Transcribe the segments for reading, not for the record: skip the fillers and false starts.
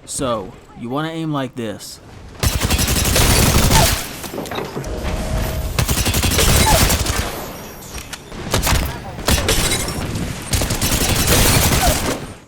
So, you want to aim like this.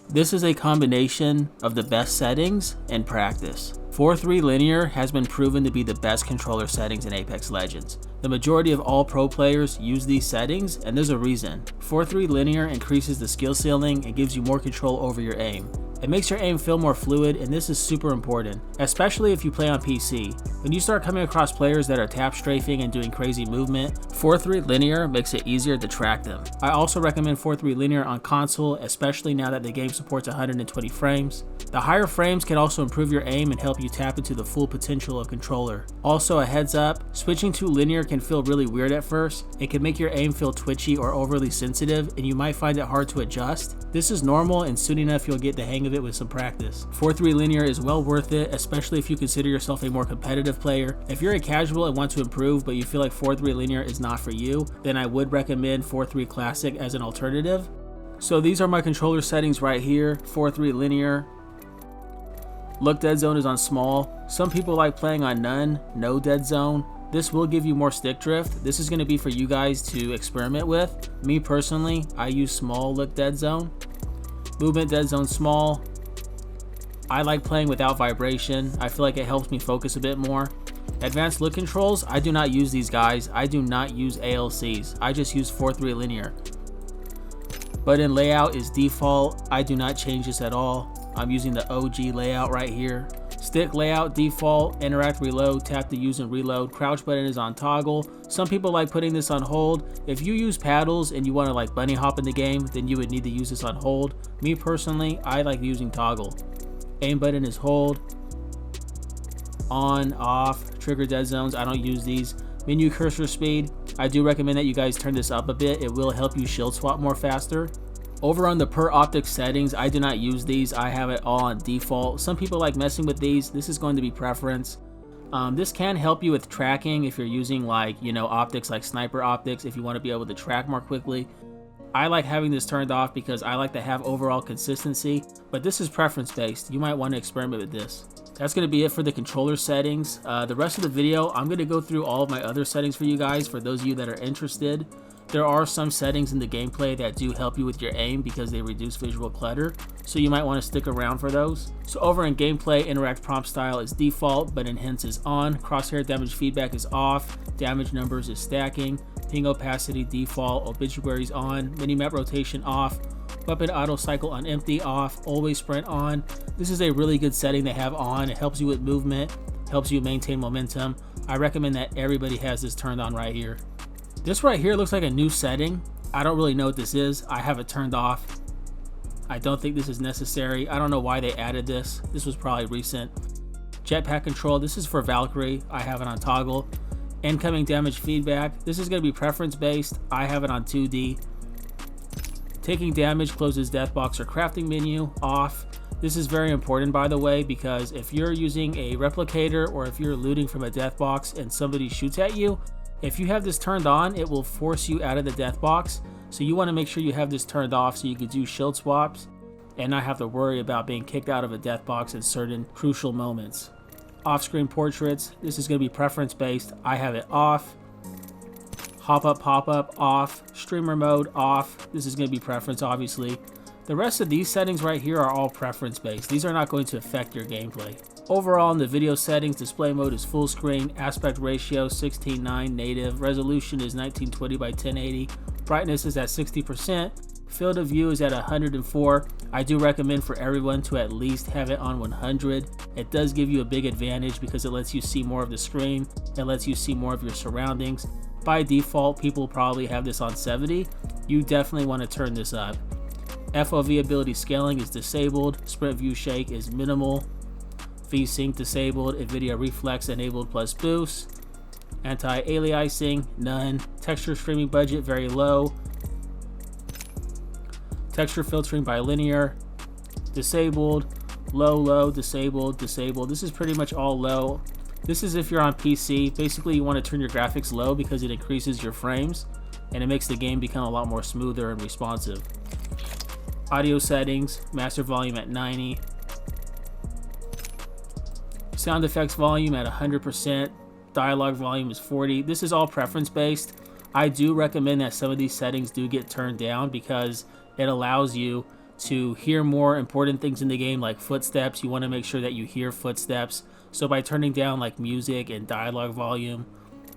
This is a combination of the best settings and practice. 4:3 linear has been proven to be the best controller settings in Apex Legends. The majority of all pro players use these settings, and there's a reason. 4:3 linear increases the skill ceiling and gives you more control over your aim. It makes your aim feel more fluid, and this is super important, especially if you play on PC. When you start coming across players that are tap strafing and doing crazy movement, 4:3 linear makes it easier to track them. I also recommend 4:3 linear on console, especially now that the game supports 120 frames. The higher frames can also improve your aim and help you tap into the full potential of controller. Also, a heads up, switching to linear can feel really weird at first. It can make your aim feel twitchy or overly sensitive, and you might find it hard to adjust. This is normal, and soon enough you'll get the hang of it with some practice. 4:3 linear is well worth it, especially if you consider yourself a more competitive player. If you're a casual and want to improve but you feel like 4:3 linear is not for you, then I would recommend 4:3 classic as an alternative. So these are my controller settings right here. 4:3 linear. Look dead zone is on small. Some people like playing on none, no dead zone. This will give you more stick drift. This is going to be for you guys to experiment with. Me personally, I use small look dead zone. Movement dead zone small. I like playing without vibration. I feel like it helps me focus a bit more. Advanced look controls, I do not use these guys. I do not use ALCs. I just use 4:3 linear. Button layout is default. I do not change this at all. I'm using the OG layout right here. Stick layout default, interact reload, tap to use and reload. Crouch button is on toggle. Some people like putting this on hold. If you use paddles and you want to like bunny hop in the game, then you would need to use this on hold. Me personally, I like using toggle. Aim button is hold. On, off, trigger dead zones, I don't use these. Menu cursor speed, I do recommend that you guys turn this up a bit. It will help you shield swap more faster. Over on the per optics settings, I do not use these. I have it all on default. Some people like messing with these. This is going to be preference. This can help you with tracking if you're using like, optics like sniper optics, if you want to be able to track more quickly. I like having this turned off because I like to have overall consistency, but this is preference based. You might want to experiment with this. That's going to be it for the controller settings. The rest of the video, I'm going to go through all of my other settings for you guys, for those of you that are interested. There are some settings in the gameplay that do help you with your aim because they reduce visual clutter, so you might want to stick around for those. So over in gameplay, interact prompt style is default, but enhance is on. Crosshair damage feedback is off. Damage numbers is stacking. Ping opacity default. Obituaries on. Minimap rotation off. Weapon auto cycle on empty off. Always sprint on. This is a really good setting to have on. It helps you with movement, helps you maintain momentum. I recommend that everybody has this turned on right here. This right here looks like a new setting. I don't really know what this is. I have it turned off. I don't think this is necessary. I don't know why they added this. This was probably recent. Jetpack control, this is for Valkyrie. I have it on toggle. Incoming damage feedback, this is going to be preference based. I have it on 2D. Taking damage closes death box or crafting menu, off. This is very important, by the way, because if you're using a replicator or if you're looting from a death box and somebody shoots at you, if you have this turned on, it will force you out of the death box. So you want to make sure you have this turned off so you can do shield swaps and not have to worry about being kicked out of a death box in certain crucial moments. Off-screen portraits, this is going to be preference based. I have it off. Hop-up, pop-up, off. Streamer mode, off. This is going to be preference, obviously. The rest of these settings right here are all preference based. These are not going to affect your gameplay. Overall, in the video settings, display mode is full screen, aspect ratio 16:9 native, resolution is 1920 by 1080, brightness is at 60%, field of view is at 104. I do recommend for everyone to at least have it on 100. It does give you a big advantage because it lets you see more of the screen, it lets you see more of your surroundings. By default, people probably have this on 70. You definitely want to turn this up. FOV ability scaling is disabled, sprint view shake is minimal, V-Sync disabled, NVIDIA Reflex enabled plus boost, anti-aliasing, none, texture streaming budget very low, texture filtering by linear, disabled, low, disabled, disabled. This is pretty much all low. This is if you're on PC. Basically, you want to turn your graphics low because it increases your frames and it makes the game become a lot more smoother and responsive. Audio settings, master volume at 90. Sound effects volume at 100%. Dialogue volume is 40. This is all preference based. I do recommend that some of these settings do get turned down because it allows you to hear more important things in the game, like footsteps. You want to make sure that you hear footsteps. So by turning down like music and dialogue volume,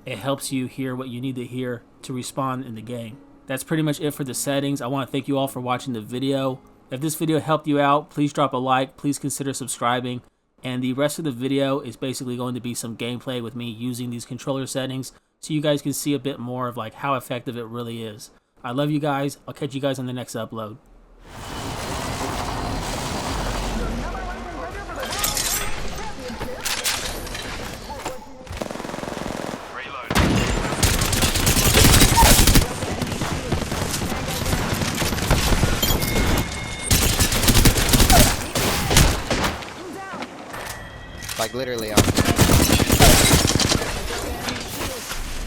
it helps you hear what you need to hear to respond in the game. That's pretty much it for the settings. I want to thank you all for watching the video. If this video helped you out, please drop a like. Please consider subscribing. And the rest of the video is basically going to be some gameplay with me using these controller settings so you guys can see a bit more of like how effective it really is. I love you guys. I'll catch you guys on the next upload. Like literally on.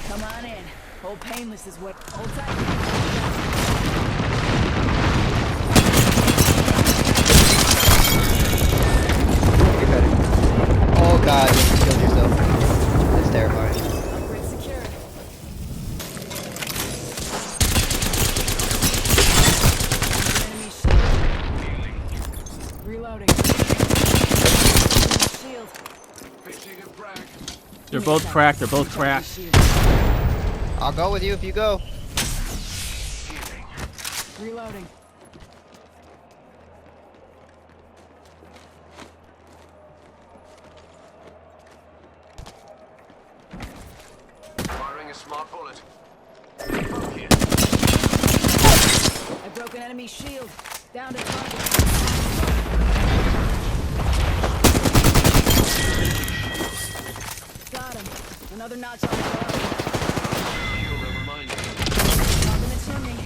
Come on in. Hold painless is what. Hold tight. You're better. Oh god, you killed yourself. That's terrifying. Upgrade secured. Enemy shield. Reloading. Shield. They're both cracked. They're both cracked. I'll go with you if you go. Reloading. Firing a smart bullet. I broke an enemy shield. Down to target. Got him. Another notch on the belt. Up in the chimney.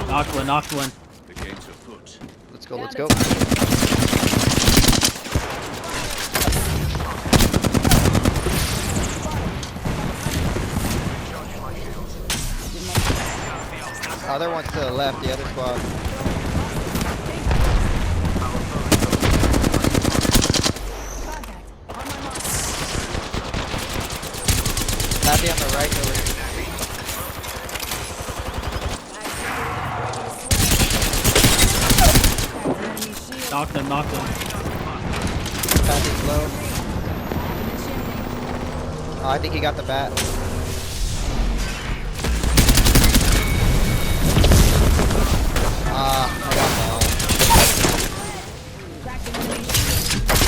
Knocked one, knocked one. The gates are put. Let's go, let's go. Other one's to the left, the other squad. Happy on the right over here. Knocked him, knocked him. Happy's low. Oh, I think he got the bat. I got the